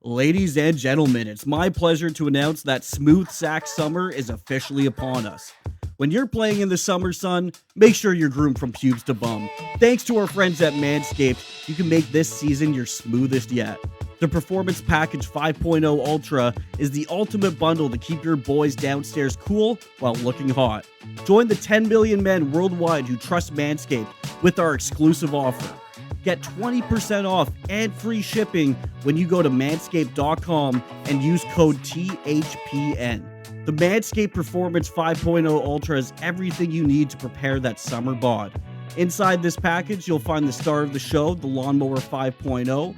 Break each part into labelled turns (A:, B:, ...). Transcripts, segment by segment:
A: Ladies and gentlemen, it's my pleasure to announce that Smooth Sack Summer is officially upon us. When you're playing in the summer sun, make sure you're groomed from pubes to bum. Thanks to our friends at Manscaped, you can make this season your smoothest yet. The Performance Package 5.0 Ultra is the ultimate bundle to keep your boys downstairs cool while looking hot. Join the 10 million men worldwide who trust Manscaped with our exclusive offer. Get 20% off and free shipping when you go to manscaped.com and use code THPN. The Manscaped Performance 5.0 Ultra has everything you need to prepare that summer bod. Inside this package, you'll find the star of the show, the Lawnmower 5.0.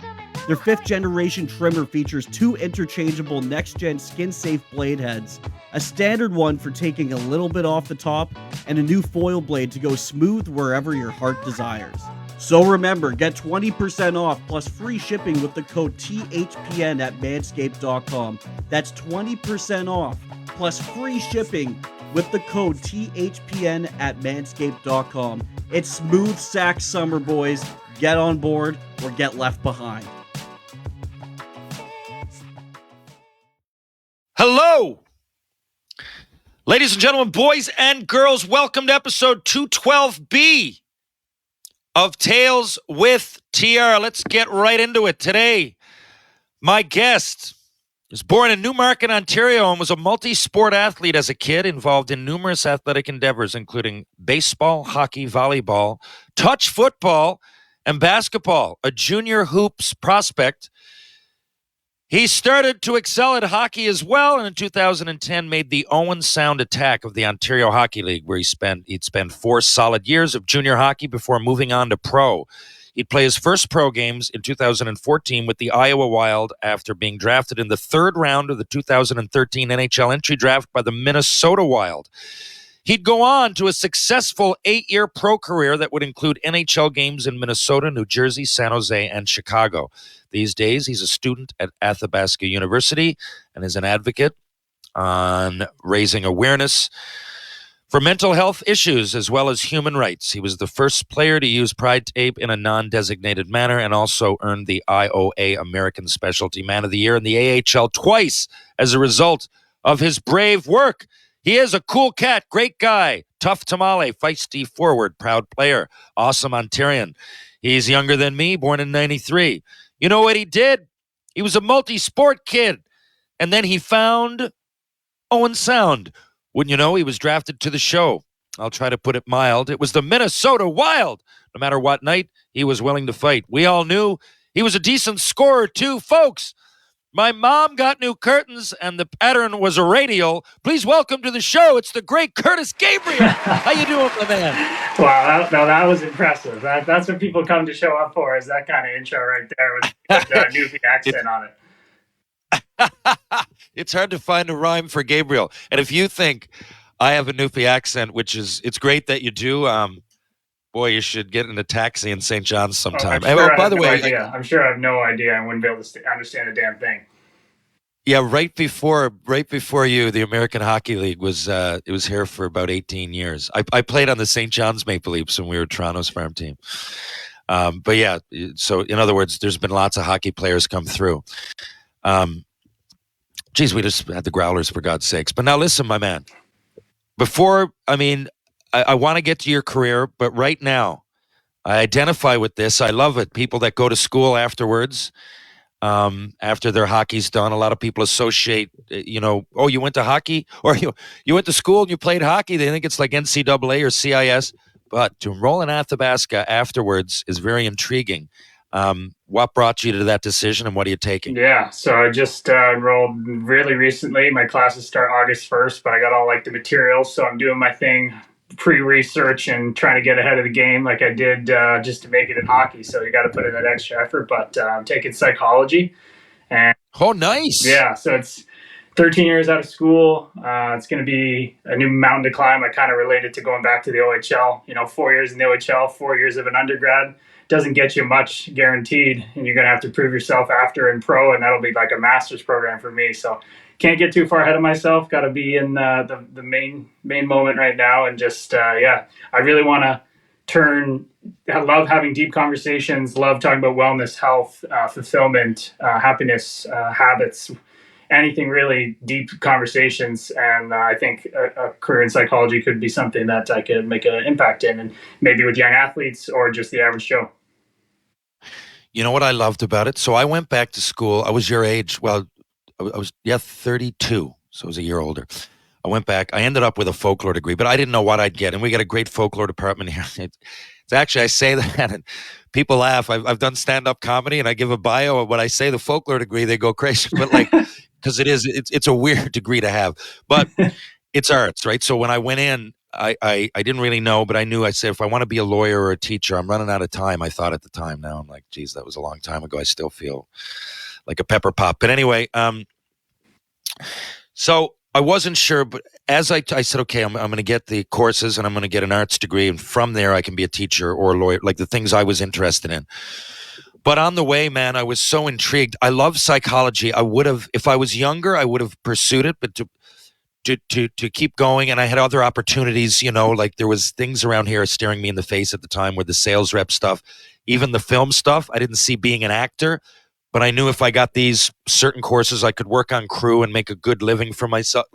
A: Their 5th generation trimmer features 2 interchangeable next-gen skin-safe blade heads, a standard one for taking a little bit off the top, and a new foil blade to go smooth wherever your heart desires. So remember, get 20% off plus free shipping with the code THPN at manscaped.com. That's 20% off plus free shipping with the code THPN at manscaped.com. It's Smooth Sack Summer, boys. Get on board or get left behind.
B: Hello, ladies and gentlemen, boys and girls. Welcome to episode 212B of Tales with TR. Let's get right into it. Today, my guest was born in Newmarket, Ontario, and was a multi-sport athlete as a kid, involved in numerous athletic endeavors, including baseball, hockey, volleyball, touch football, and basketball. A junior hoops prospect, he started to excel at hockey as well, and in 2010 made the Owen Sound Attack of the Ontario Hockey League, where he'd spend 4 solid years of junior hockey before moving on to pro. He'd play his first pro games in 2014 with the Iowa Wild after being drafted in the 3rd round of the 2013 NHL entry draft by the Minnesota Wild. He'd go on to a successful 8-year pro career that would include NHL games in Minnesota, New Jersey, San Jose, and Chicago. These days, he's a student at Advocacy University and is an advocate on raising awareness for mental health issues as well as human rights. He was the first player to use Pride tape in a non-designated manner and also earned the IOA American Specialty Man of the Year in the AHL twice as a result of his brave work. He is a cool cat, great guy, tough tamale, feisty forward, proud player, awesome Ontarian. He's younger than me, born in 93. You know what he did? He was a multi-sport kid. And then he found Owen Sound. Wouldn't you know, he was drafted to the show. I'll try to put it mild. It was the Minnesota Wild. No matter what night, he was willing to fight. We all knew he was a decent scorer too, folks. My mom got new curtains, and the pattern was a radial. Please welcome to the show. It's the great Kurtis Gabriel. How you doing, my man?
C: Wow, that was impressive. That's what people come to show up for, is that kind of intro right there with the Newfie accent on
B: it. It's hard to find a rhyme for Gabriel. And if you think I have a Newfie accent, it's great that you do. Boy, you should get in a taxi in St. John's sometime.
C: By the way, I'm sure I have no idea. I wouldn't be able to understand a damn thing.
B: Yeah, right before you, the American Hockey League was here for about 18 years. I played on the St. John's Maple Leafs when we were Toronto's farm team. But yeah, so in other words, there's been lots of hockey players come through. We just had the Growlers, for God's sakes. But now listen, my man. I want to get to your career, but right now, I identify with this. I love it. People that go to school afterwards, after their hockey's done, a lot of people associate, oh, you went to hockey? Or you went to school and you played hockey. They think it's like NCAA or CIS. But to enroll in Athabasca afterwards is very intriguing. What brought you to that decision, and what are you taking?
C: Yeah, so I just enrolled really recently. My classes start August 1st, but I got all the materials, so I'm doing my thing, pre-research and trying to get ahead of the game like I did just to make it in hockey. So you got to put in that extra effort, but I'm taking psychology. And
B: oh, nice.
C: Yeah, so it's 13 years out of school. It's going to be a new mountain to climb. I kind of related to going back to the OHL. 4 years in the OHL, 4 years of an undergrad doesn't get you much guaranteed, and you're going to have to prove yourself after in pro, and that'll be like a master's program for me. So can't get too far ahead of myself. Got to be in the main moment right now, and just I really want to I love having deep conversations, love talking about wellness, health, fulfillment, happiness, habits, anything really deep conversations. And I think a career in psychology could be something that I could make an impact in, and maybe with young athletes or just the average Joe.
B: You know what I loved about it? So I went back to school. I was your age. Well, I was 32, so I was a year older. I went back. I ended up with a folklore degree, but I didn't know what I'd get. And we got a great folklore department here. It's actually, I say that, and people laugh. I've done stand-up comedy, and I give a bio. And when I say the folklore degree, they go crazy. But like, because it's a weird degree to have. But it's arts, right? So when I went in, I didn't really know, but I knew. I said, if I want to be a lawyer or a teacher, I'm running out of time. I thought at the time. Now I'm like, geez, that was a long time ago. I still feel like a pepper pop. But anyway, so I wasn't sure, but as I said, okay, I'm going to get the courses and I'm going to get an arts degree, and from there I can be a teacher or a lawyer, like the things I was interested in. But on the way, man, I was so intrigued. I love psychology. I would have, if I was younger, I would have pursued it, but to keep going, and I had other opportunities, like there was things around here staring me in the face at the time with the sales rep stuff, even the film stuff. I didn't see being an actor. But I knew if I got these certain courses, I could work on crew and make a good living for myself.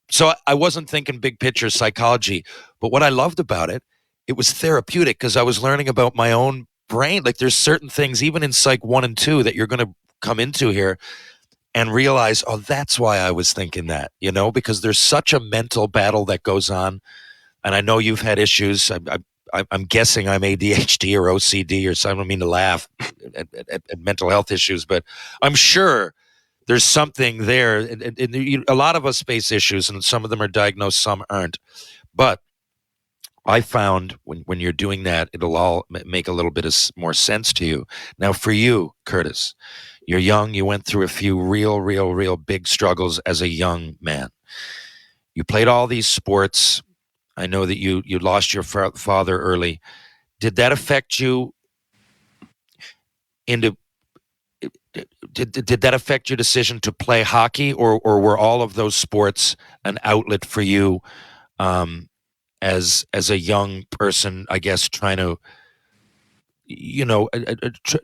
B: So I wasn't thinking big picture psychology. But what I loved about it, it was therapeutic because I was learning about my own brain. Like there's certain things, even in Psych 1 and 2, that you're going to come into here and realize, oh, that's why I was thinking that, because there's such a mental battle that goes on. And I know you've had issues. I'm guessing I'm ADHD or OCD or something. I don't mean to laugh at mental health issues, but I'm sure there's something there. And a lot of us face issues, and some of them are diagnosed, some aren't. But I found when you're doing that, it'll all make a little bit more sense to you. Now, for you, Kurtis, you're young. You went through a few real big struggles as a young man. You played all these sports. I know that you lost your father early. Did that affect you? Did that affect your decision to play hockey, or were all of those sports an outlet for you as a young person? I guess trying to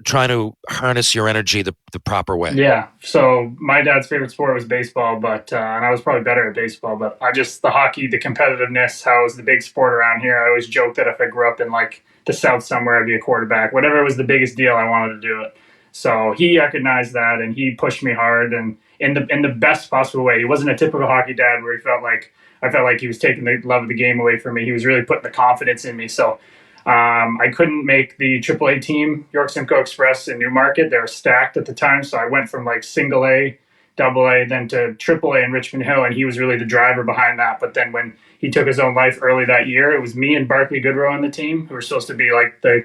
B: trying to harness your energy the proper way.
C: Yeah. So my dad's favorite sport was baseball, but and I was probably better at baseball. But the hockey, the competitiveness, how it was the big sport around here. I always joke that if I grew up in like the South somewhere, I'd be a quarterback. Whatever was the biggest deal, I wanted to do it. So he recognized that, and he pushed me hard, and in the best possible way. He wasn't a typical hockey dad where I felt like he was taking the love of the game away from me. He was really putting the confidence in me. So I couldn't make the AAA team, York Simcoe Express in Newmarket. They were stacked at the time, so I went from like single A, double A, then to AAA in Richmond Hill, and he was really the driver behind that. But then when he took his own life early that year, it was me and Barkley Goodrow on the team who were supposed to be like the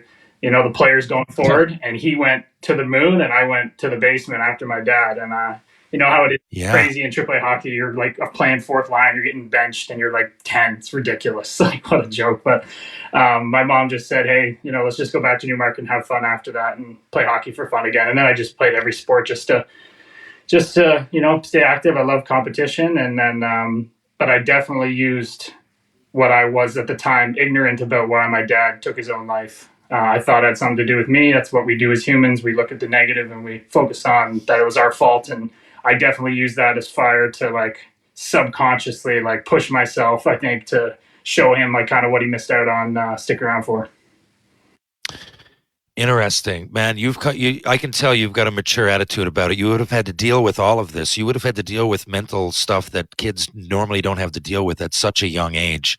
C: players going forward, and he went to the moon, and I went to the basement after my dad. And you know how it is crazy in AAA hockey. You're like playing fourth line, you're getting benched, and you're like 10. It's ridiculous. Like, what a joke. But my mom just said, hey, let's just go back to Newmarket and have fun after that and play hockey for fun again. And then I just played every sport just to stay active. I love competition. And then, but I definitely used what I was at the time ignorant about why my dad took his own life. I thought it had something to do with me. That's what we do as humans. We look at the negative and we focus on that it was our fault. And I definitely use that as fire to like subconsciously like push myself, I think, to show him like kind of what he missed out on, stick around for.
B: Interesting, man. I can tell you've got a mature attitude about it. You would have had to deal with all of this. You would have had to deal with mental stuff that kids normally don't have to deal with at such a young age.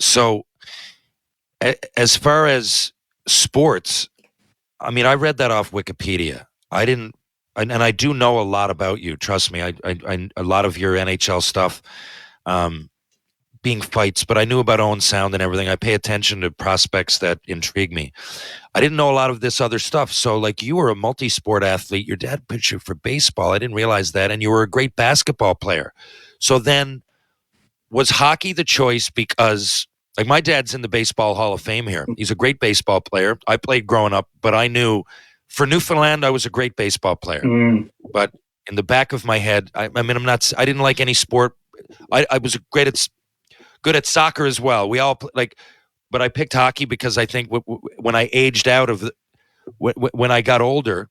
B: So as far as sports, I mean, I read that off Wikipedia. I didn't, and I do know a lot about you. Trust me, I a lot of your NHL stuff being fights, but I knew about Owen Sound and everything. I pay attention to prospects that intrigue me. I didn't know a lot of this other stuff. So, like, you were a multi-sport athlete. Your dad pitched you for baseball. I didn't realize that, and you were a great basketball player. So then, was hockey the choice because? Like, my dad's in the Baseball Hall of Fame here. He's a great baseball player. I played growing up, but I knew for Newfoundland, I was a great baseball player. But in the back of my head, I didn't like any sport. I was good at soccer as well. We all, like, but I picked hockey because I think when I aged out of when I got older,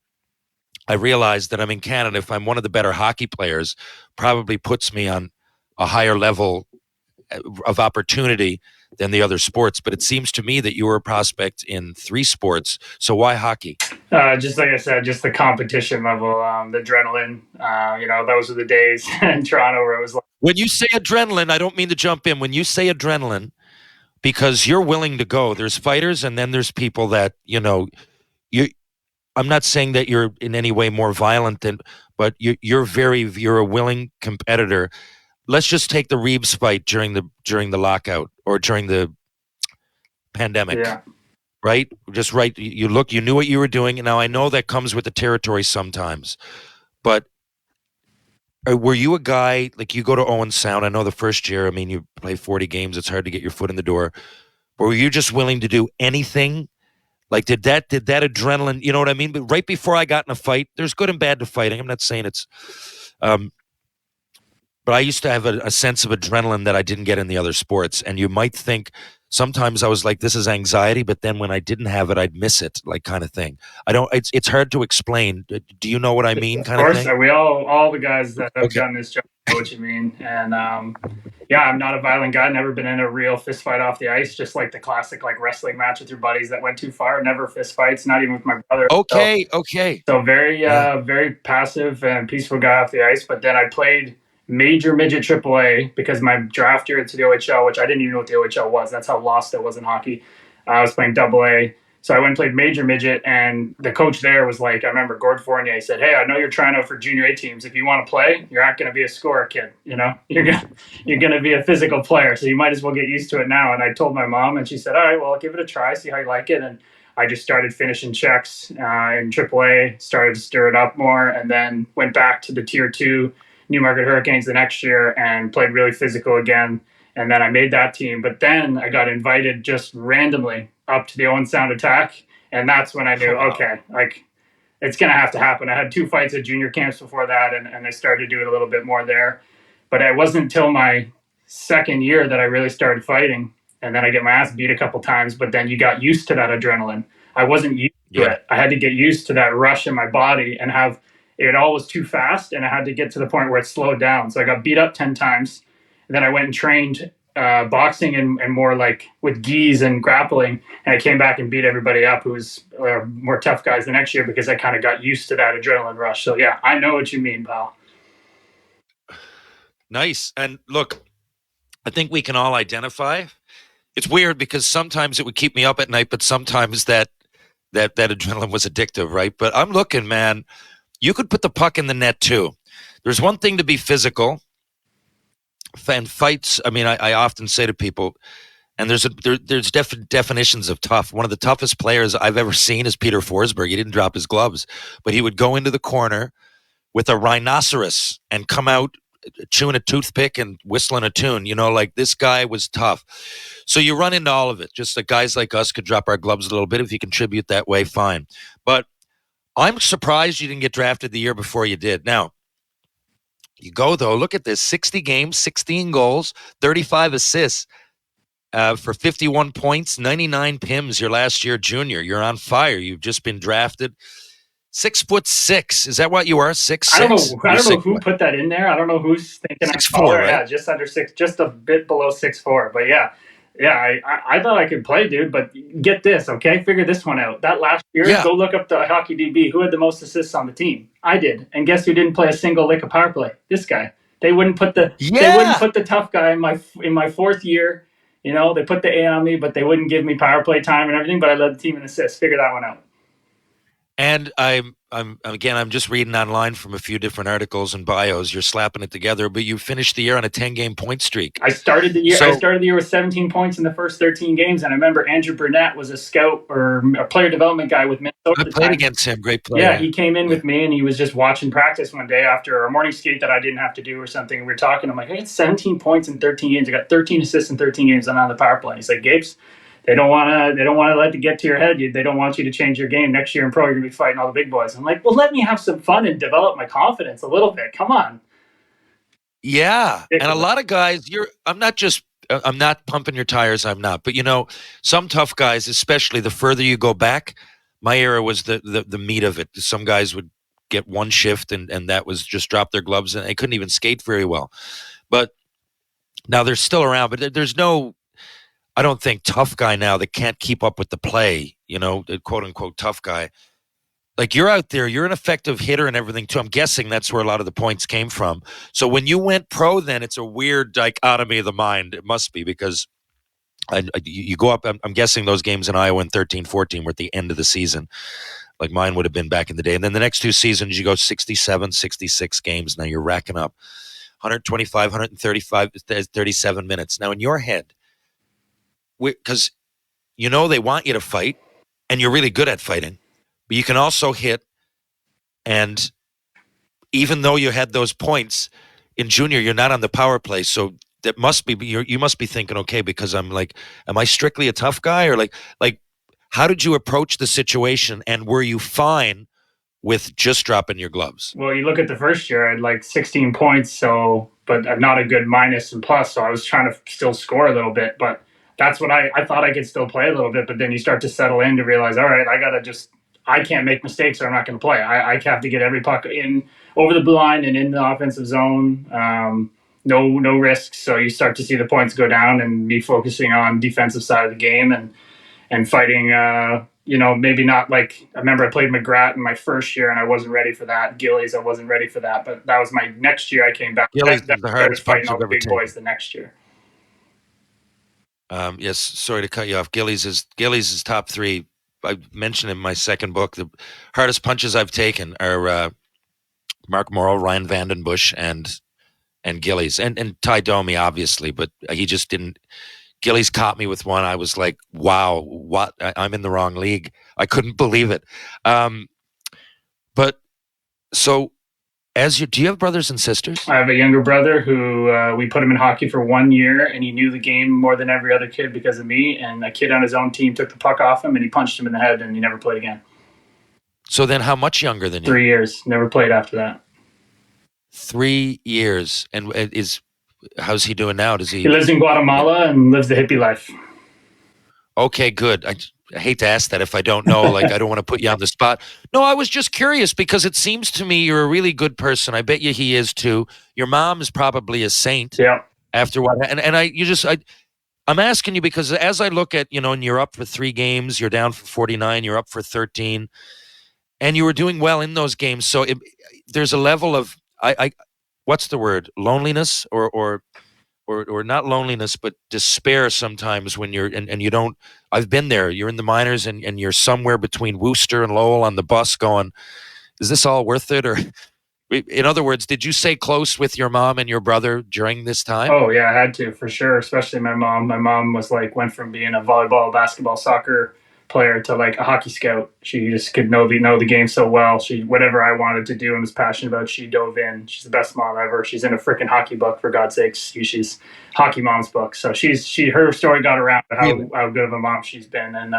B: I realized that I'm in Canada. If I'm one of the better hockey players, probably puts me on a higher level of opportunity than the other sports. But it seems to me that you were a prospect in 3 sports. So why hockey?
C: Just like I said, just the competition level, the adrenaline. Those are the days in Toronto where it was like.
B: When you say adrenaline, I don't mean to jump in. When you say adrenaline, because you're willing to go, there's fighters and then there's people that, I'm not saying that you're in any way more violent but you're a willing competitor. Let's just take the Reeves fight during the lockout or during the pandemic.
C: Yeah.
B: Right? Just right. You knew what you were doing. Now I know that comes with the territory sometimes, but were you a guy, like you go to Owen Sound? I know the first year, I mean, you play 40 games. It's hard to get your foot in the door. But were you just willing to do anything? Like, did that adrenaline, you know what I mean? But right before I got in a fight, there's good and bad to fighting. I'm not saying it's, but I used to have a sense of adrenaline that I didn't get in the other sports. And you might think sometimes I was like, this is anxiety, but then when I didn't have it, I'd miss it, like kind of thing. It's hard to explain. Do you know what I mean? Kind of thing?
C: We all the guys that have done this job know what you mean. And I'm not a violent guy. Never been in a real fist fight off the ice. Just like the classic like wrestling match with your buddies that went too far. Never fist fights. Not even with my brother.
B: Okay.
C: So very passive and peaceful guy off the ice. But then I played major midget AAA because my draft year to the OHL, which I didn't even know what the OHL was. That's how lost it was in hockey. I was playing AA. So I went and played major midget, and the coach there was like, I remember Gord Fournier, he said, hey, I know you're trying out for junior A teams. If you want to play, you're not going to be a scorer kid. You're going to be a physical player. So you might as well get used to it now. And I told my mom, and she said, all right, well, give it a try, see how you like it. And I just started finishing checks in AAA, started to stir it up more, and then went back to the Tier 2 Newmarket Hurricanes the next year and played really physical again. And then I made that team. But then I got invited just randomly up to the Owen Sound Attack. And that's when I knew, okay, like it's going to have to happen. I had 2 fights at junior camps before that, and I started doing a little bit more there. But it wasn't until my second year that I really started fighting. And then I get my ass beat a couple times, but then you got used to that adrenaline. I wasn't used to it. I had to get used to that rush in my body and have it all was too fast, and I had to get to the point where it slowed down. So I got beat up 10 times. And then I went and trained boxing and more like with gis and grappling. And I came back and beat everybody up who was more tough guys the next year because I kind of got used to that adrenaline rush. So, yeah, I know what you mean, pal.
B: Nice. And look, I think we can all identify. It's weird because sometimes it would keep me up at night, but sometimes that adrenaline was addictive, right? But I'm looking, man. You could put the puck in the net too. There's one thing to be physical and fights. I mean, I often say to people, and there's definitions of tough. One of the toughest players I've ever seen is Peter Forsberg. He didn't drop his gloves, but he would go into the corner with a rhinoceros and come out chewing a toothpick and whistling a tune. Like this guy was tough. So you run into all of it. Just that guys like us could drop our gloves a little bit. If you contribute that way, fine. But I'm surprised you didn't get drafted the year before you did. Now, you go, though, look at this, 60 games, 16 goals, 35 assists for 51 points, 99 PIMs your last year junior. You're on fire. You've just been drafted. 6'6". Is that what you are? 6'6"?
C: I don't know who put that in there. I don't know who's thinking
B: 6'4", right?
C: Yeah, just under 6, just a bit below 6'4". But yeah, I thought I could play, dude. But get this, okay? Figure this one out. That last year, Go look up the hockey DB. Who had the most assists on the team? I did. And guess who didn't play a single lick of power play? This guy. They wouldn't put the tough guy in my fourth year. They put the A on me, but they wouldn't give me power play time and everything. But I led the team in assists. Figure that one out.
B: And I'm just reading online from a few different articles and bios. You're slapping it together, but you finished the year on a 10-game point streak.
C: I started the year with 17 points in the first 13 games, and I remember Andrew Burnett was a scout or a player development guy with Minnesota.
B: I played against him, great player.
C: Yeah, he came in with me, and he was just watching practice one day after a morning skate that I didn't have to do or something. And we were talking. I'm like, I got 17 points in 13 games. I got 13 assists in 13 games. I'm on the power play. He's like, Gabes, They don't want to let it get to your head. They don't want you to change your game. Next year in pro, you're going to be fighting all the big boys. I'm like, well, let me have some fun and develop my confidence a little bit. Come on.
B: Yeah. And a lot of guys, I'm not just I'm not pumping your tires. I'm not. But, some tough guys, especially the further you go back, my era was the meat of it. Some guys would get one shift and that was just drop their gloves and they couldn't even skate very well. But now they're still around. But there's no, I don't think, tough guy now that can't keep up with the play, the quote unquote tough guy. Like, you're out there, you're an effective hitter and everything too. I'm guessing that's where a lot of the points came from. So when you went pro, then it's a weird dichotomy of the mind. It must be, because you go up, I'm guessing those games in Iowa in 13-14 were at the end of the season, like mine would have been back in the day. And then the next 2 seasons, you go 67, 66 games. Now you're racking up 125, 135, 37 minutes. Now in your head, because they want you to fight and you're really good at fighting, but you can also hit. And even though you had those points in junior, you're not on the power play. So that must be, you must be thinking, okay, because I'm like, am I strictly a tough guy? Or like, how did you approach the situation? And were you fine with just dropping your gloves?
C: Well, you look at the first year, I had like 16 points, but not a good minus and plus. So I was trying to still score a little bit, but that's what I thought I could still play a little bit. But then you start to settle in to realize, all right, I can't make mistakes or I'm not going to play. I have to get every puck in over the blue line and in the offensive zone. No risks. So you start to see the points go down and me focusing on defensive side of the game and fighting, maybe not like, I remember I played McGrath in my first year and I wasn't ready for that. Gillies, I wasn't ready for that, but that was my next year I came back.
B: Gillies
C: That
B: is the hardest
C: fighting
B: punch
C: all
B: I've
C: the
B: ever
C: big
B: taken.
C: boys the next year.
B: Yes, sorry to cut you off. Gillies is top 3. I mentioned in my second book, the hardest punches I've taken are Mark Morrow, Ryan Vandenbush, and Gillies, and Ty Domi, obviously, but he just didn't. Gillies caught me with one. I was like, wow, what? I'm in the wrong league. I couldn't believe it. But so, do you have brothers and sisters?
C: I have a younger brother who we put him in hockey for 1 year, and he knew the game more than every other kid because of me. And a kid on his own team took the puck off him, and he punched him in the head, and he never played again.
B: So then, how much younger than you?
C: 3 years. Never played after that.
B: 3 years, and how's he doing now?
C: He lives in Guatemala and lives the hippie life.
B: Okay, good. I hate to ask that if I don't know. Like, I don't want to put you on the spot. No, I was just curious because it seems to me you're a really good person. I bet you he is too. Your mom is probably a saint.
C: Yeah.
B: After what, and I'm asking you because as I look at, and you're up for 3 games, you're down for 49, you're up for 13, and you were doing well in those games. So there's a level of what's the word? Loneliness or not loneliness, but despair sometimes when you're, and you don't, I've been there, you're in the minors and you're somewhere between Worcester and Lowell on the bus going, is this all worth it? Or in other words, did you stay close with your mom and your brother during this time?
C: Oh yeah, I had to, for sure. Especially my mom. My mom was like, went from being a volleyball, basketball, soccer player to like a hockey scout. She just could know the game so well. She, whatever I wanted to do and was passionate about, she dove in. She's the best mom ever. She's in a freaking hockey book, for God's sakes. She's Hockey Mom's book. So her story got around how good of a mom she's been. And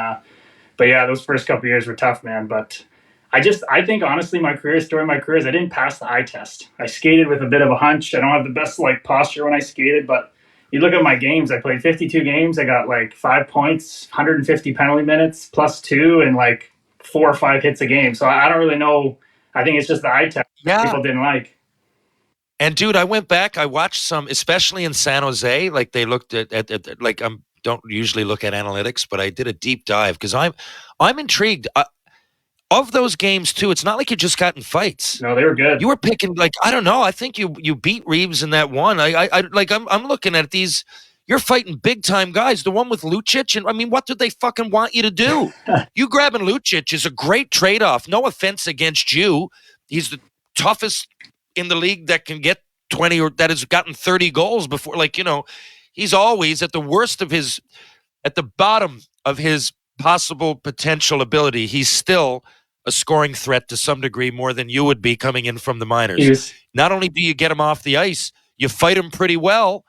C: but yeah, those first couple of years were tough, man. But I think honestly, my story of my career is I didn't pass the eye test. I skated with a bit of a hunch. I don't have the best posture when I skated, but you look at my games, I played 52 games. I got 5 points, 150 penalty minutes, plus 2, and 4 or 5 hits a game. So I don't really know. I think it's just the eye test people didn't like.
B: And dude, I went back. I watched some, especially in San Jose. They looked at don't usually look at analytics, but I did a deep dive because I'm intrigued. Of those games too, it's not like you just got in fights.
C: No, they were good.
B: You were picking I don't know. I think you beat Reeves in that one. I'm looking at these. You're fighting big time guys. The one with Lucic, and I mean, what did they fucking want you to do? You grabbing Lucic is a great trade off. No offense against you. He's the toughest in the league that can get 20 or that has gotten 30 goals before. He's always at the bottom of his possible potential ability. He's still a scoring threat to some degree more than you would be coming in from the minors. Not only do you get him off the ice, you fight him pretty well.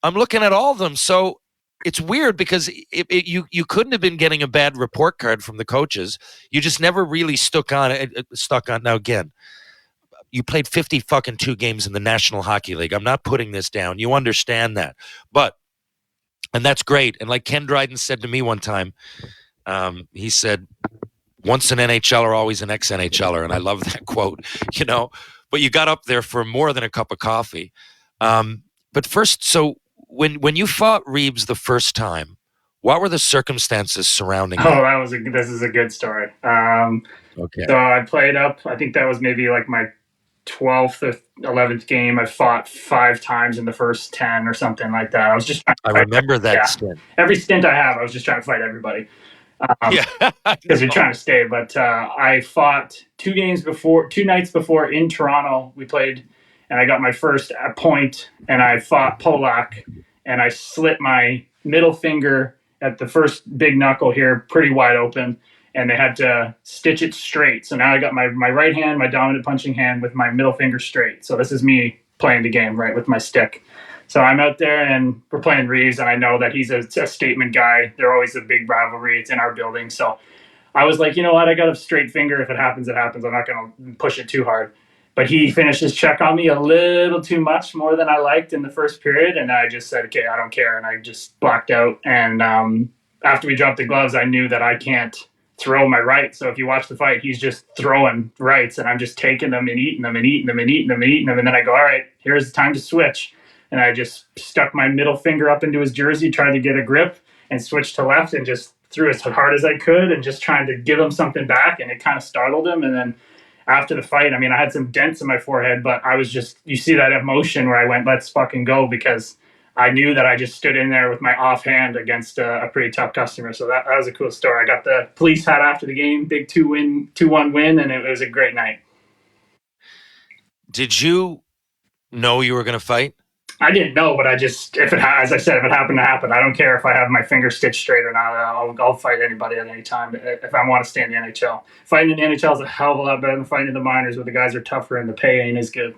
B: I'm looking at all of them. So it's weird because you couldn't have been getting a bad report card from the coaches. You just never really stuck on. Now again, you played 52 games in the National Hockey League. I'm not putting this down. You understand that. But And that's great. And like Ken Dryden said to me one time, he said, once an NHLer, always an ex-NHLer. And I love that quote, but you got up there for more than a cup of coffee. But first, so when you fought Reeves the first time, what were the circumstances surrounding it?
C: Oh, this is a good story.
B: Okay.
C: So I played up, I think that was maybe like my 12th or 11th game. I fought 5 times in the first 10 or something like that. I was just trying to
B: I remember that stint.
C: Every stint I have, I was just trying to fight everybody.
B: Yeah.
C: Because you're trying to stay. But I fought 2 nights before in Toronto. We played, and I got my first point, and I fought Polak, and I slit my middle finger at the first big knuckle here pretty wide open, and they had to stitch it straight. So now I got my right hand, my dominant punching hand, with my middle finger straight. So this is me playing the game, right, with my stick. So I'm out there, and we're playing Reeves, and I know that he's a statement guy. They're always a big rivalry. It's in our building. So I was like, you know what? I got a straight finger. If it happens, it happens. I'm not going to push it too hard. But he finished his check on me a little too much, more than I liked in the first period. And I just said, okay, I don't care. And I just blacked out. And after we dropped the gloves, I knew that I can't throw my right. So if you watch the fight, he's just throwing rights, and I'm just taking them and eating them and eating them and eating them and eating them. And then I go, all right, here's the time to switch. And I just stuck my middle finger up into his jersey, tried to get a grip, and switched to left and just threw as hard as I could, and just trying to give him something back. And it kind of startled him. And then after the fight, I mean, I had some dents in my forehead, but I was just, you see that emotion where I went, let's fucking go, because I knew that I just stood in there with my offhand against a pretty tough customer. So that was a cool story. I got the police hat after the game, big 2-1 win, and it was a great night.
B: Did you know you were going to fight?
C: I didn't know, but as I said, if it happened to happen, I don't care if I have my finger stitched straight or not. I'll fight anybody at any time if I want to stay in the NHL. Fighting in the NHL is a hell of a lot better than fighting in the minors, where the guys are tougher and the pay ain't as good.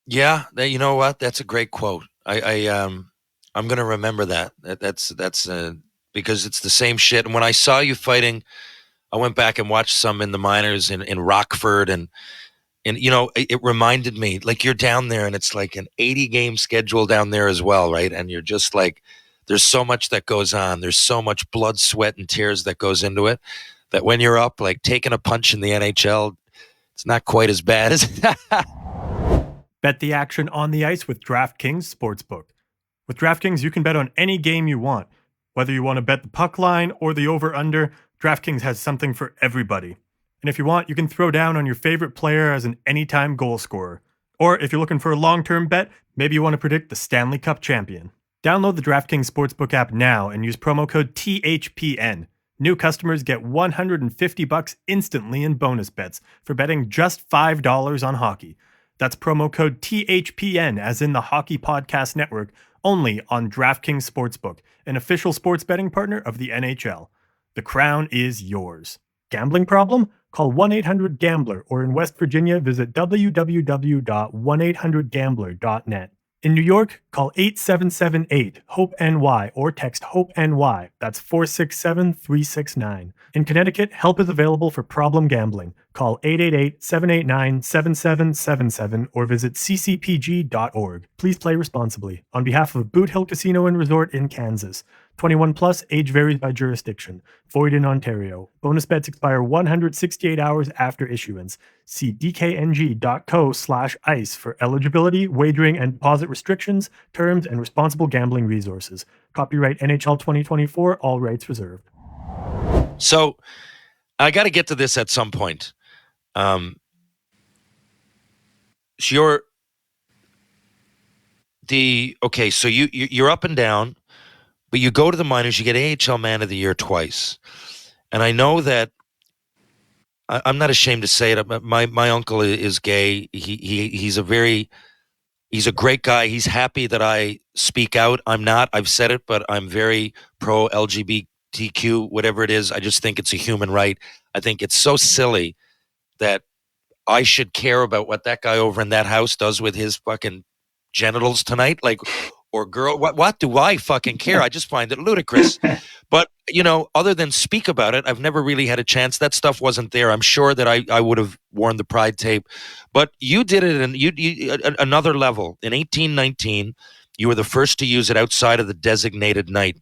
B: Yeah, you know what? That's a great quote. I'm going to remember that. That's because it's the same shit. And when I saw you fighting, I went back and watched some in the minors in Rockford, and it reminded me, like, you're down there and it's like an 80 game schedule down there as well, right? And you're just like, there's so much that goes on. There's so much blood, sweat, and tears that goes into it, that when you're up, like, taking a punch in the NHL, it's not quite as bad as
D: Bet the action on the ice with DraftKings Sportsbook. With DraftKings, you can bet on any game you want. Whether you want to bet the puck line or the over-under, DraftKings has something for everybody. And if you want, you can throw down on your favorite player as an anytime goal scorer. Or if you're looking for a long-term bet, maybe you want to predict the Stanley Cup champion. Download the DraftKings Sportsbook app now and use promo code THPN. New customers get $150 instantly in bonus bets for betting just $5 on hockey. That's promo code THPN, as in the Hockey Podcast Network, only on DraftKings Sportsbook, an official sports betting partner of the NHL. The crown is yours. Gambling problem? Call 1-800-GAMBLER, or in West Virginia, visit www.1800gambler.net. In New York, call 877-8-HOPE-NY or text HOPE-NY. That's 467-369. In Connecticut, help is available for problem gambling. Call 888-789-7777 or visit ccpg.org. Please play responsibly. On behalf of Boot Hill Casino and Resort in Kansas. 21 plus, age varies by jurisdiction. Void in Ontario. Bonus bets expire 168 hours after issuance. See dkng.co/ice for eligibility, wagering, and deposit restrictions, terms, and responsible gambling resources. Copyright NHL 2024, all rights reserved.
B: So I got to get to this at some point. So you're up and down, but you go to the minors, you get AHL Man of the Year twice. And I know that I'm not ashamed to say it. My uncle is gay. He's a great guy. He's happy that I speak out. I'm not. I've said it, but I'm very pro LGBTQ, whatever it is. I just think it's a human right. I think it's so silly that I should care about what that guy over in that house does with his fucking genitals tonight. Like, or girl, what do I fucking care? I just find it ludicrous. But, other than speak about it, I've never really had a chance. That stuff wasn't there. I'm sure that I would have worn the pride tape. But you did it in another level. In 1819, You were the first to use it outside of the designated night.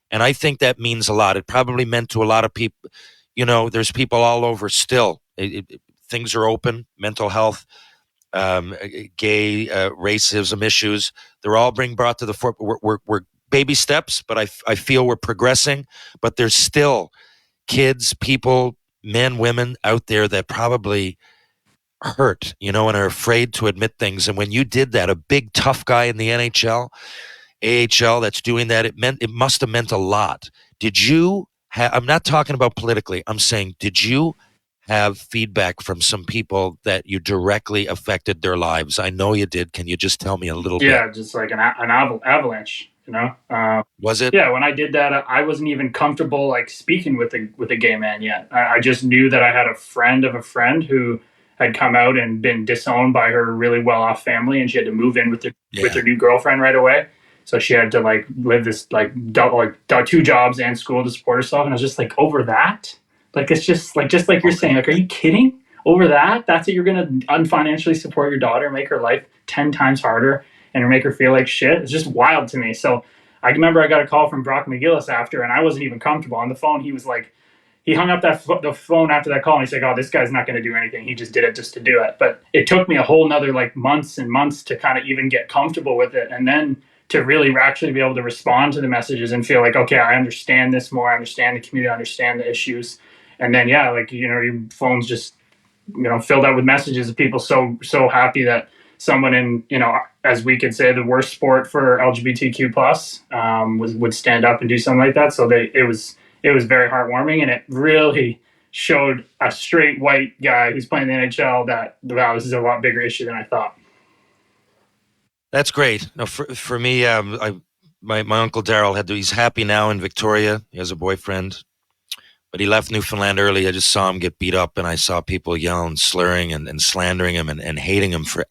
B: And I think that means a lot. It probably meant to a lot of people. There's people all over still. Things are open, mental health, gay, racism issues. They're all being brought to the fore. We're baby steps, but I feel we're progressing. But there's still kids, people, men, women out there that probably hurt, and are afraid to admit things. And when you did that, a big tough guy in the NHL, AHL that's doing that, it must have meant a lot. Did you I'm not talking about politically. I'm saying, did you have feedback from some people that you directly affected their lives? I know you did. Can you just tell me a little bit?
C: Yeah, just like an avalanche,
B: Was it?
C: Yeah, when I did that, I wasn't even comfortable like speaking with a gay man yet. I just knew that I had a friend of a friend who had come out and been disowned by her really well-off family, and she had to move in with her new girlfriend right away. So she had to like live this like two jobs and school to support herself. And I was just like, over that? Like, it's just like you're saying, like, are you kidding? Over that? That's what you're going to unfinancially support your daughter, make her life 10 times harder and make her feel like shit? It's just wild to me. So I remember I got a call from Brock McGillis after, and I wasn't even comfortable. On the phone, he was like, he hung up the phone after that call, and he's like, oh, this guy's not going to do anything. He just did it just to do it. But it took me a whole nother like months and months to kind of even get comfortable with it. And then to really actually be able to respond to the messages and feel like, okay, I understand this more. I understand the community. I understand the issues. And then, yeah, like, your phone's just, filled out with messages of people so happy that someone in, as we could say, the worst sport for LGBTQ plus would stand up and do something like that. So it was very heartwarming, and it really showed a straight white guy who's playing the NHL that, wow, this is a lot bigger issue than I thought.
B: That's great. No, for me, my Uncle Daryl he's happy now in Victoria. He has a boyfriend, but he left Newfoundland early. I just saw him get beat up, and I saw people yelling, slurring, and slandering him and hating him for.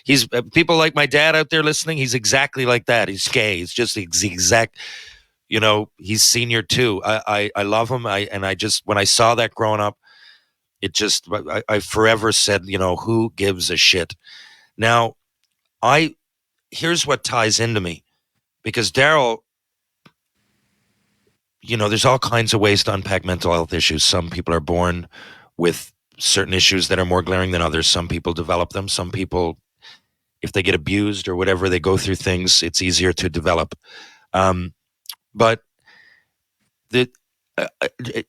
B: He's people like my dad out there listening. He's exactly like that. He's gay. He's just the exact. He's senior too. I love him. I just when I saw that growing up, I forever said, who gives a shit? Now, here's what ties into me, because Daryl, there's all kinds of ways to unpack mental health issues. Some people are born with certain issues that are more glaring than others. Some people develop them. Some people, if they get abused or whatever, they go through things, it's easier to develop. But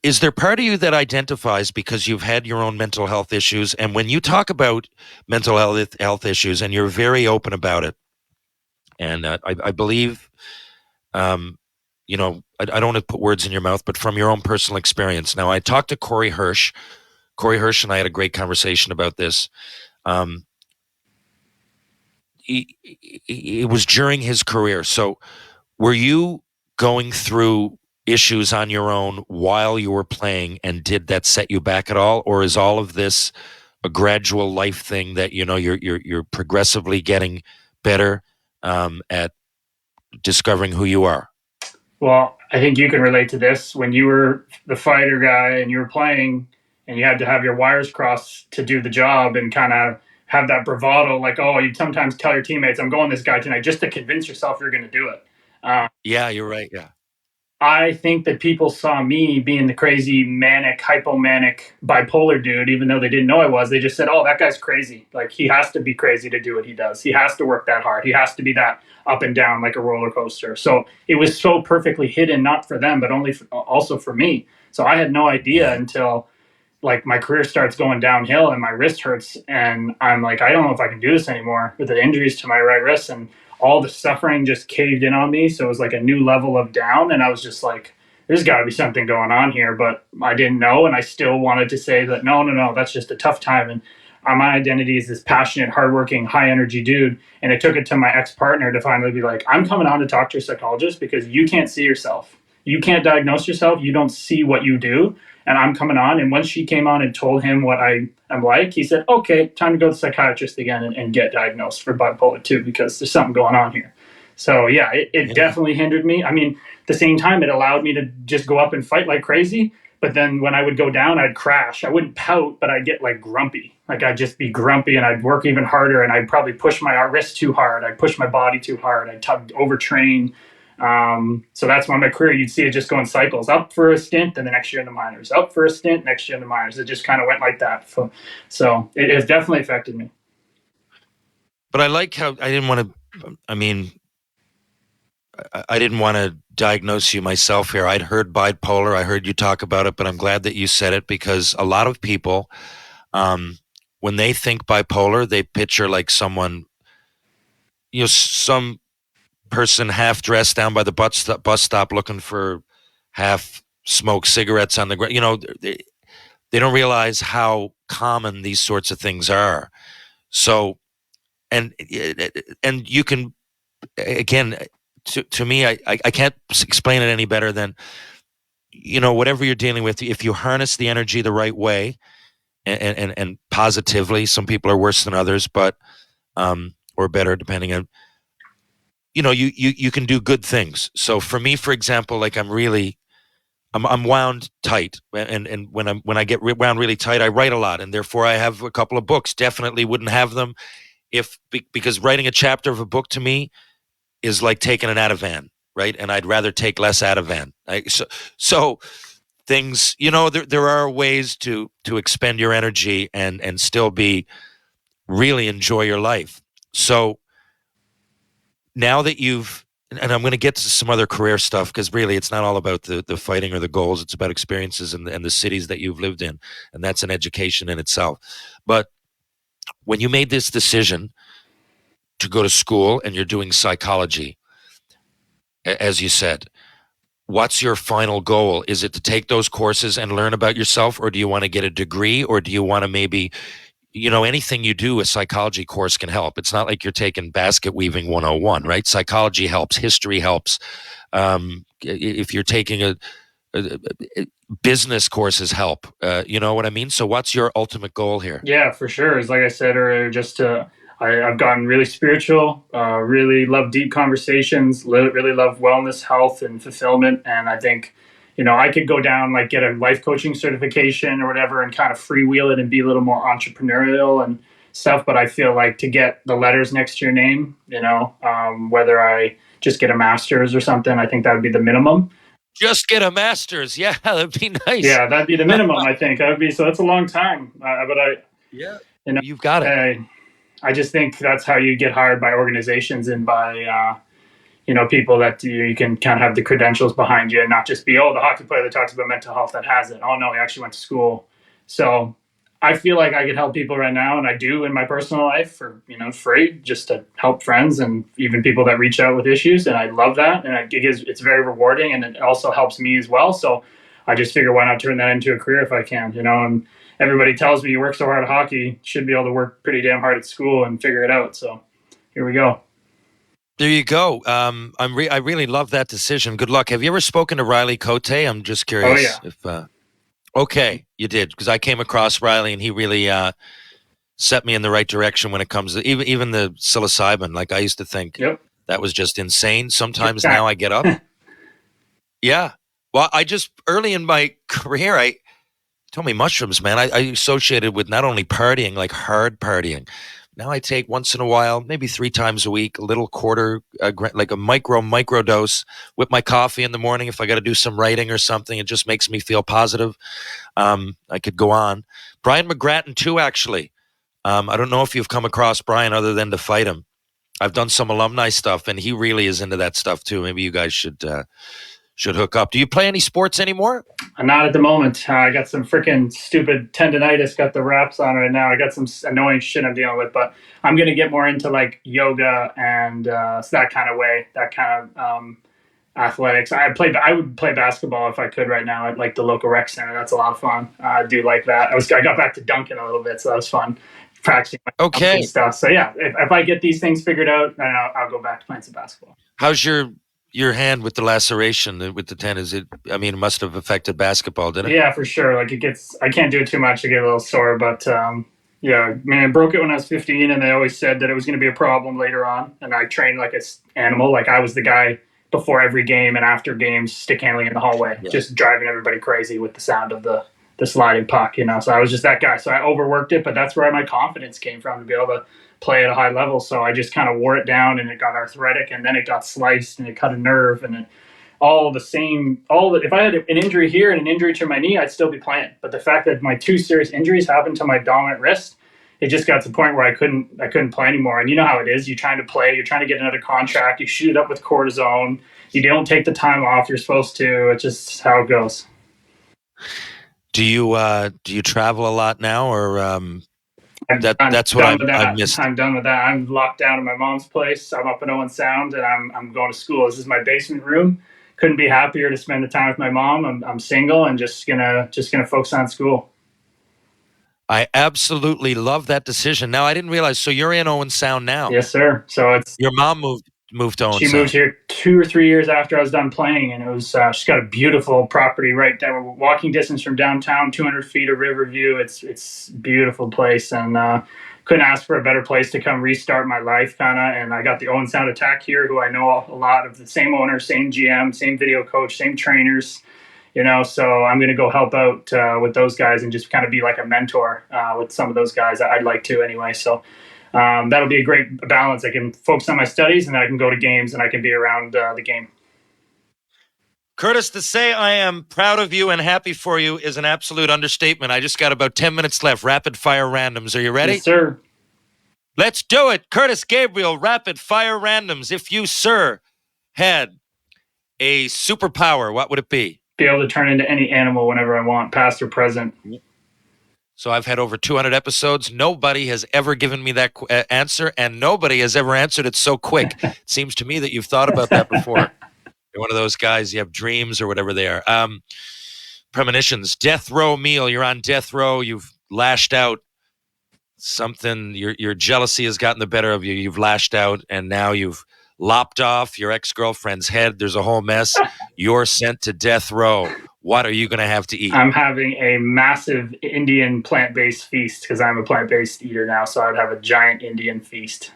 B: is there part of you that identifies because you've had your own mental health issues? And when you talk about mental health issues, and you're very open about it, and I believe, I don't want to put words in your mouth, but from your own personal experience. Now, I talked to Corey Hirsch. Corey Hirsch and I had a great conversation about this. It was during his career. So were you going through issues on your own while you were playing, and did that set you back at all? Or is all of this a gradual life thing that, you're progressively getting better at discovering who you are?
C: Well, I think you can relate to this. When you were the fighter guy and you were playing and you had to have your wires crossed to do the job and kind of have that bravado, like, oh, you'd sometimes tell your teammates, I'm going this guy tonight, just to convince yourself you're going to do it.
B: Yeah, you're right. Yeah.
C: I think that people saw me being the crazy, manic, hypomanic, bipolar dude, even though they didn't know I was. They just said, oh, that guy's crazy. Like, he has to be crazy to do what he does. He has to work that hard. He has to be that up and down like a roller coaster. So it was so perfectly hidden, not for them, but also for me. So I had no idea until like my career starts going downhill and my wrist hurts. And I'm like, I don't know if I can do this anymore with the injuries to my right wrist. And all the suffering just caved in on me. So it was like a new level of down. And I was just like, there's got to be something going on here. But I didn't know. And I still wanted to say that, no, that's just a tough time. And my identity is this passionate, hardworking, high energy dude. And it took it to my ex-partner to finally be like, I'm coming on to talk to a psychologist because you can't see yourself. You can't diagnose yourself. You don't see what you do. And I'm coming on. And once she came on and told him what I'm like, he said, okay, time to go to the psychiatrist again and get diagnosed for bipolar 2 because there's something going on here. So yeah, it definitely hindered me. I mean, at the same time, it allowed me to just go up and fight like crazy. But then when I would go down, I'd crash. I wouldn't pout, but I'd get like grumpy. Like I'd just be grumpy and I'd work even harder and I'd probably push my wrist too hard. I'd push my body too hard. I'd overtrain. So that's why my career, you'd see it just go in cycles, up for a stint and the next year in the minors, up for a stint, next year in the minors. It just kind of went like that. So it has definitely affected me.
B: But I like how I didn't want to diagnose you myself here. I'd heard bipolar. I heard you talk about it, but I'm glad that you said it because a lot of people, when they think bipolar, they picture like someone, some person half dressed down by the bus stop looking for half smoked cigarettes on the ground. They don't realize how common these sorts of things are. So, and you can, again, to me, I can't explain it any better than, whatever you're dealing with, if you harness the energy the right way and positively, some people are worse than others, but, or better, depending on, you can do good things. So for me, for example, like I'm wound tight, and when I get wound really tight, I write a lot, and therefore I have a couple of books. Definitely wouldn't have them because writing a chapter of a book to me is like taking an Ativan, right? And I'd rather take less Ativan. So things, there are ways to expend your energy and still really enjoy your life. So now that and I'm going to get to some other career stuff because really it's not all about the fighting or the goals. It's about experiences and the cities that you've lived in. And that's an education in itself. But when you made this decision to go to school and you're doing psychology, as you said, what's your final goal? Is it to take those courses and learn about yourself, or do you want to get a degree, or do you want to maybe, anything you do, a psychology course can help. It's not like you're taking basket weaving 101, right? Psychology helps, history helps. If you're taking a business courses help, you know what I mean? So what's your ultimate goal here?
C: Yeah, for sure. It's like I said earlier, I've gotten really spiritual, really love deep conversations, really love wellness, health, and fulfillment. And I think, I could go down, like get a life coaching certification or whatever and kind of freewheel it and be a little more entrepreneurial and stuff. But I feel like to get the letters next to your name, whether I just get a master's or something, I think that would be the minimum.
B: Just get a master's. Yeah, that'd be nice.
C: Yeah, that'd be the minimum, I think. So that's a long time.
B: You've got it.
C: I just think that's how you get hired by organizations and by, people that you can kind of have the credentials behind you and not just be, the hockey player that talks about mental health that has it. Oh, no, he actually went to school. So I feel like I could help people right now, and I do in my personal life for, free, just to help friends and even people that reach out with issues. And I love that. And it's very rewarding, and it also helps me as well. So I just figure, why not turn that into a career if I can, and everybody tells me you work so hard at hockey, should be able to work pretty damn hard at school and figure it out. So here we go.
B: There you go. I really love that decision. Good luck. Have you ever spoken to Riley Cote? I'm just curious.
C: Oh,
B: yeah. Okay, you did, because I came across Riley and he really set me in the right direction when it comes to even the psilocybin. Like I used to think that was just insane. Sometimes now I get up. Yeah. Well, early in my career, I told me mushrooms, man. I associated with not only partying, like hard partying. Now I take once in a while, maybe 3 times a week, a little quarter, like a micro dose with my coffee in the morning. If I got to do some writing or something, it just makes me feel positive. I could go on. Brian McGrattan too, actually. I don't know if you've come across Brian other than to fight him. I've done some alumni stuff, and he really is into that stuff too. Maybe you guys should hook up. Do you play any sports anymore?
C: Not at the moment. I got some freaking stupid tendonitis, got the wraps on right now. I got some annoying shit I'm dealing with, but I'm going to get more into like yoga and that kind of way, that kind of athletics. I would play basketball if I could right now at like the local rec center. That's a lot of fun. I do like that. I got back to dunking a little bit, so that was fun. Practicing my stuff. So yeah, if I get these things figured out, then I'll go back to playing some basketball.
B: How's your hand with the laceration with the tendons? It must have affected basketball, didn't it?
C: Yeah, for sure. Like I can't do it too much. I get a little sore, but yeah, man, I broke it when I was 15, and they always said that it was going to be a problem later on. And I trained like an animal. Like I was the guy before every game and after games, stick handling in the hallway, just driving everybody crazy with the sound of the the sliding puck, So I was just that guy. So I overworked it, but that's where my confidence came from, to be able to play at a high level. So I just kind of wore it down, and it got arthritic, and then it got sliced, and it cut a nerve, and if I had an injury here and an injury to my knee, I'd still be playing. But the fact that my two serious injuries happened to my dominant wrist, it just got to the point where I couldn't play anymore. And you know how it is. You're trying to play. You're trying to get another contract. You shoot it up with cortisone. You don't take the time off you're supposed to. It's just how it goes.
B: Do you travel a lot now, or that's what I missed?
C: I'm done with that. I'm locked down in my mom's place. I'm up in Owen Sound, and I'm going to school. This is my basement room. Couldn't be happier to spend the time with my mom. I'm single and just gonna focus on school.
B: I absolutely love that decision. Now, I didn't realize. So you're in Owen Sound now?
C: Yes, sir. So it's
B: your mom moved to Owen Sound.
C: She moved here 2 or 3 years after I was done playing, and it was she's got a beautiful property right there, walking distance from downtown, 200 feet of river view. It's a beautiful place, and couldn't ask for a better place to come restart my life, kind of. And I got the Owen Sound Attack here, who I know a lot of the same owners, same GM, same video coach, same trainers. So I'm going to go help out with those guys and just kind of be like a mentor with some of those guys. I'd like to anyway. So that'll be a great balance. I can focus on my studies, and then I can go to games, and I can be around the game.
B: Kurtis, to say I am proud of you and happy for you is an absolute understatement. I just got about 10 minutes left. Rapid fire randoms. Are you ready?
C: Yes, sir.
B: Let's do it. Kurtis Gabriel, rapid fire randoms. If you, sir, had a superpower, what would it be?
C: Be able to turn into any animal whenever I want, past or present.
B: So I've had over 200 episodes. Nobody has ever given me that answer, and nobody has ever answered it so quick. It seems to me that you've thought about that before. You're one of those guys, you have dreams or whatever they are. Premonitions, death row meal. You're on death row. You've lashed out. Something, your jealousy has gotten the better of you. You've lashed out, and now you've lopped off your ex-girlfriend's head. There's a whole mess. You're sent to death row. What are you going to have to eat?
C: I'm having a massive Indian plant-based feast because I'm a plant-based eater now, so I'd have a giant Indian feast.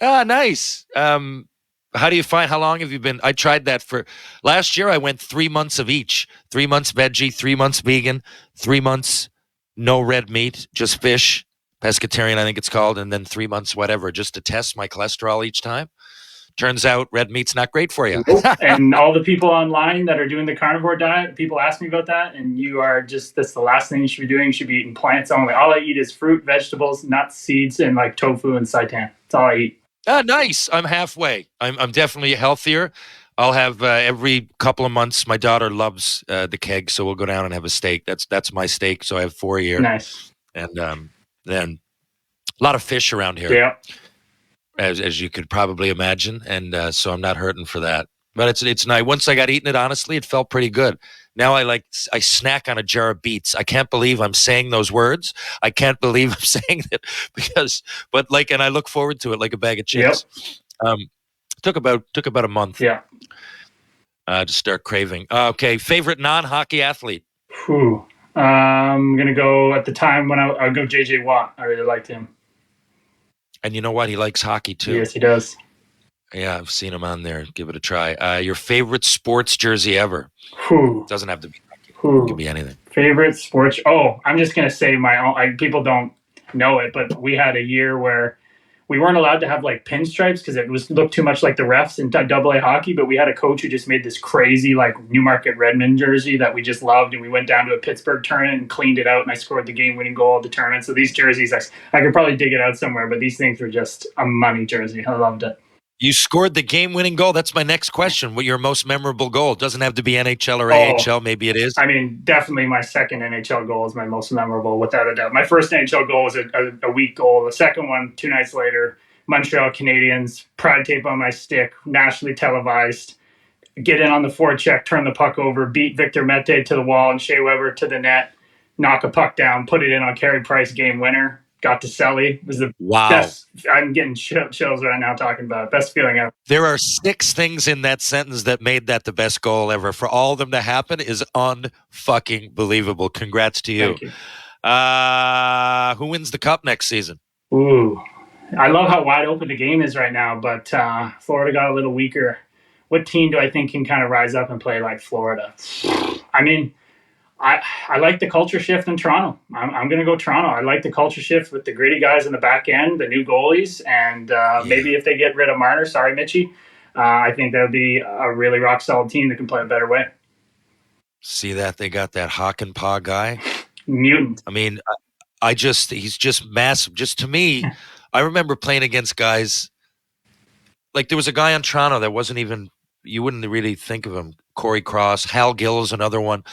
B: Ah, nice. How do you find, how long have you been? I tried that last year. I went 3 months of each. 3 months veggie, 3 months vegan, 3 months no red meat, just fish, pescatarian, I think it's called, and then 3 months whatever, just to test my cholesterol each time. Turns out red meat's not great for you.
C: And all the people online that are doing the carnivore diet, people ask me about that, and that's the last thing you should be doing. You should be eating plants only. All I eat is fruit, vegetables, nuts, seeds, and like tofu and seitan. That's all I eat.
B: Ah, nice. I'm halfway. I'm definitely healthier. I'll have every couple of months. My daughter loves the keg, so we'll go down and have a steak. That's my steak. So I have 4 a year.
C: Nice.
B: And then a lot of fish around here.
C: Yeah.
B: As you could probably imagine, and so I'm not hurting for that. But it's nice. Once I got eating it, honestly, it felt pretty good. Now I snack on a jar of beets. I can't believe I'm saying those words. I can't believe I'm saying it and I look forward to it like a bag of chips. Yep. Took about a month.
C: Yeah.
B: To start craving. Okay, favorite non-hockey athlete.
C: I'm gonna go at the time when I'll go JJ Watt. I really liked him.
B: And you know what? He likes hockey too.
C: Yes, he does.
B: Yeah, I've seen him on there. Give it a try. Your favorite sports jersey ever? Doesn't have to be hockey. It can be anything.
C: Favorite sports? Oh, I'm just going to say my own. People don't know it, but we had a year where we weren't allowed to have like pinstripes because it looked too much like the refs in AA hockey. But we had a coach who just made this crazy like Newmarket Redmond jersey that we just loved, and we went down to a Pittsburgh tournament and cleaned it out, and I scored the game-winning goal of the tournament. So these jerseys, I could probably dig it out somewhere, but these things were just a money jersey. I loved it.
B: You scored the game-winning goal. That's my next question. What your most memorable goal? It doesn't have to be NHL or AHL. Maybe it is.
C: I mean, definitely my second NHL goal is my most memorable, without a doubt. My first NHL goal was a week goal. The second one, 2 nights later, Montreal Canadiens, pride tape on my stick, nationally televised. Get in on the forecheck, turn the puck over, beat Victor Mete to the wall and Shea Weber to the net, knock a puck down, put it in on Carey Price, game winner. Got to Selly. It was the best. I'm getting chills right now talking about it. Best feeling ever.
B: There are 6 things in that sentence that made that the best goal ever. For all of them to happen is unfucking believable. Congrats to you.
C: Thank you.
B: Who wins the cup next season?
C: Ooh, I love how wide open the game is right now, but Florida got a little weaker. What team do I think can kind of rise up and play like Florida? I mean, I like the culture shift in Toronto. I'm going to go Toronto. I like the culture shift with the gritty guys in the back end, the new goalies, and maybe if they get rid of Marner, sorry, Mitchie, I think that would be a really rock solid team that can play a better way.
B: See that? They got that Hakanpaa guy.
C: Mutant.
B: I mean, he's just massive. Just to me, I remember playing against guys, like there was a guy in Toronto that wasn't even, you wouldn't really think of him. Corey Cross, Hal Gill is another one.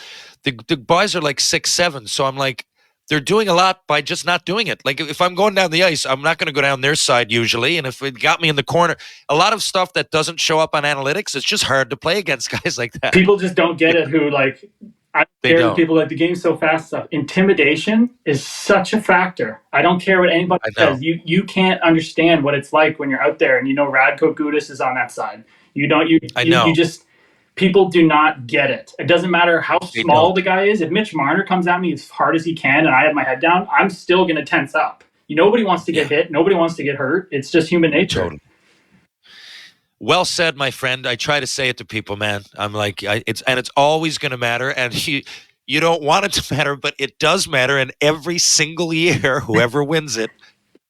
B: The boys are like 6'7", so I'm like, they're doing a lot by just not doing it. Like if I'm going down the ice, I'm not going to go down their side usually, and if it got me in the corner, a lot of stuff that doesn't show up on analytics, it's just hard to play against guys like that.
C: People just don't get it who like, I don't care people like the game's so fast stuff. Intimidation is such a factor. I don't care what anybody says. You can't understand what it's like when you're out there and Radko Gudas is on that side. You just people do not get it. It doesn't matter how small the guy is. If Mitch Marner comes at me as hard as he can and I have my head down, I'm still going to tense up. Nobody wants to get hit. Nobody wants to get hurt. It's just human nature.
B: Totally. Well said, my friend. I try to say it to people, man. I'm like, it's always going to matter. And you don't want it to matter, but it does matter. And every single year, whoever wins it,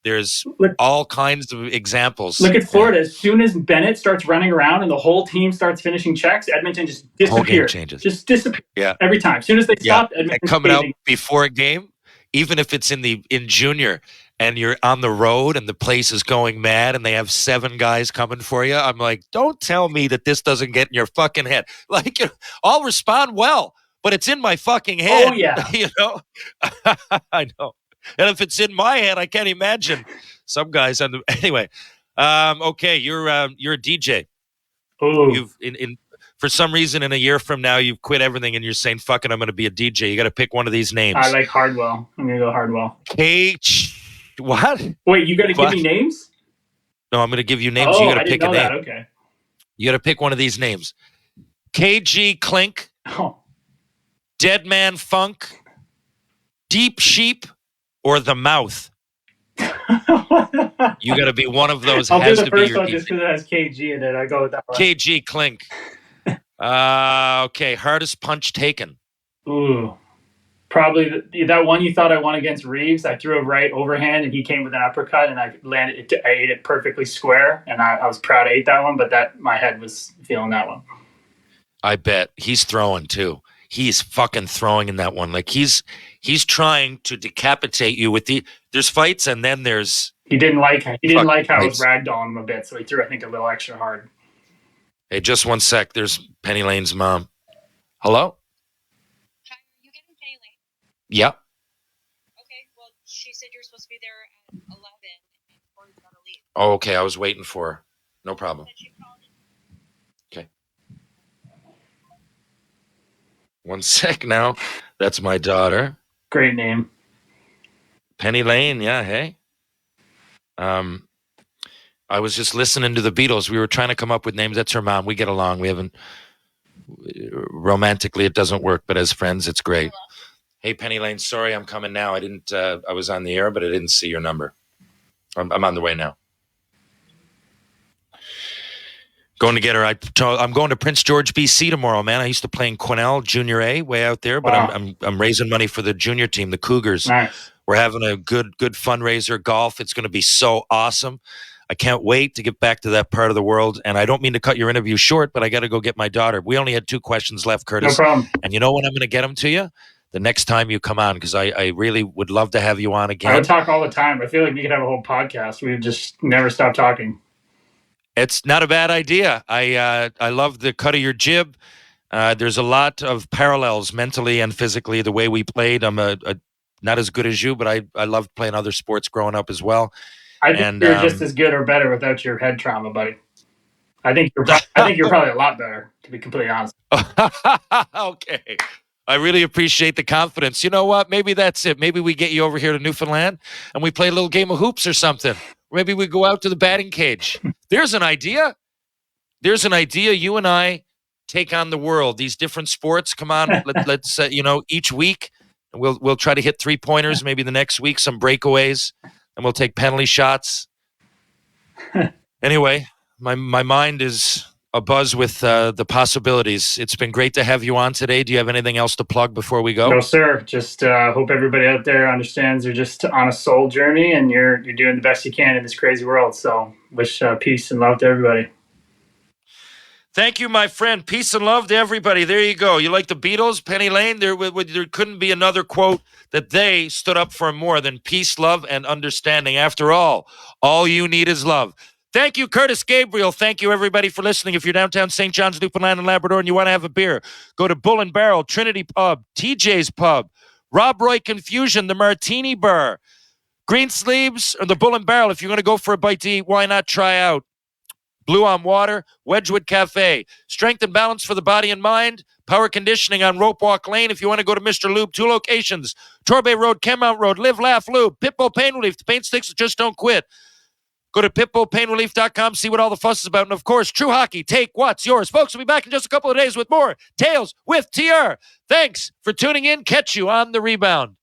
B: there's all kinds of examples.
C: Look at Florida. As soon as Bennett starts running around and the whole team starts finishing checks, Edmonton just disappears.
B: Whole game changes.
C: Just disappears every time. As soon as they stop, Edmonton
B: coming out before a game, even if it's in junior and you're on the road and the place is going mad and they have 7 guys coming for you, I'm like, don't tell me that this doesn't get in your fucking head. Like, I'll respond well, but it's in my fucking head.
C: Oh, yeah.
B: I know. And if it's in my head, I can't imagine some guys. Anyway, okay, you're a DJ.
C: Oh,
B: You've for some reason in a year from now you've quit everything and you're saying, "Fuck it, I'm going to be a DJ." You got to pick one of these names.
C: I like Hardwell. I'm going to go Hardwell.
B: What?
C: Wait, you got to give me names?
B: No, I'm going to give you names.
C: Oh,
B: You got to pick a name.
C: That. Okay.
B: You got to pick one of these names. KG Clink.
C: Oh.
B: Dead Man Funk. Deep Sheep. Or The Mouth. You got to be one of those.
C: I'll do the first one just because it has KG in it. I go with that one.
B: KG Clink. Okay, hardest punch taken.
C: Ooh, probably that one you thought I won against Reeves. I threw a right overhand and he came with an uppercut and I landed. I ate it perfectly square and I was proud I ate that one. But my head was feeling that one.
B: I bet he's throwing too. He's fucking throwing in that one. Like he's trying to decapitate you with there's fights and then there's.
C: He didn't like how I was ragdolling him a bit, so he threw I think a little extra hard.
B: Hey, just one sec. There's Penny Lane's mom. Hello?
E: Hi, are you getting Penny Lane?
B: Yeah.
E: Okay, well, she said you're supposed to be there at 11 and Corey's got to leave.
B: Oh, okay. I was waiting for her. No problem. Okay. One sec now. That's my daughter.
C: Great name.
B: Penny Lane, yeah, hey. I was just listening to the Beatles. We were trying to come up with names. That's her mom. We get along. We haven't romantically it doesn't work, but as friends it's great.
E: Hello?
B: Hey Penny Lane, sorry I'm coming now. I was on the air, but I didn't see your number. I'm on the way now. Going to get her. I'm going to Prince George, BC tomorrow, man. I used to play in Quesnel Junior A way out there, but
C: wow.
B: I'm raising money for the junior team, the Cougars.
C: Nice.
B: We're having a good fundraiser, golf. It's going to be so awesome. I can't wait to get back to that part of the world. And I don't mean to cut your interview short, but I got to go get my daughter. We only had 2 questions left, Kurtis.
C: No problem.
B: And you know when I'm going to get them to you? The next time you come on, because I really would love to have you on again.
C: I would talk all the time. I feel like we could have a whole podcast. We would just never stop talking.
B: It's not a bad idea. I love the cut of your jib. There's a lot of parallels mentally and physically the way we played. I'm not as good as you, but I loved playing other sports growing up as well.
C: I think you're just as good or better without your head trauma, buddy. I think you're probably a lot better, to be completely honest.
B: Okay. I really appreciate the confidence. You know what? Maybe that's it. Maybe we get you over here to Newfoundland and we play a little game of hoops or something. Maybe we go out to the batting cage. There's an idea. You and I take on the world. These different sports. Come on, let's each week we'll try to hit 3-pointers. Maybe the next week some breakaways, and we'll take penalty shots. Anyway, my mind is abuzz with the possibilities. It's been great to have you on today. Do you have anything else to plug before we go?
C: No, sir. Just hope everybody out there understands you're just on a soul journey and you're doing the best you can in this crazy world. So wish peace and love to everybody.
B: Thank you, my friend. Peace and love to everybody. There you go. You like the Beatles, Penny Lane? There couldn't be another quote that they stood up for more than peace, love, and understanding. After all you need is love. Thank you, Kurtis Gabriel. Thank you, everybody, for listening. If you're downtown St. John's, Newfoundland, and Labrador, and you want to have a beer, go to Bull and Barrel, Trinity Pub, TJ's Pub, Rob Roy Confusion, the Martini Bar, Green Sleeves, or the Bull and Barrel. If you're going to go for a bite to eat, why not try out Blue on Water, Wedgwood Cafe. Strength and balance for the body and mind. Power conditioning on Rope Walk Lane. If you want to go to Mr. Lube, 2 locations. Torbay Road, Kenmount Road, Live, Laugh, Lube. Pitbull Pain Relief. The pain sticks that just don't quit. Go to pitbullpainrelief.com, see what all the fuss is about. And, of course, True Hockey, take what's yours. Folks, we'll be back in just a couple of days with more Tales with TR. Thanks for tuning in. Catch you on the rebound.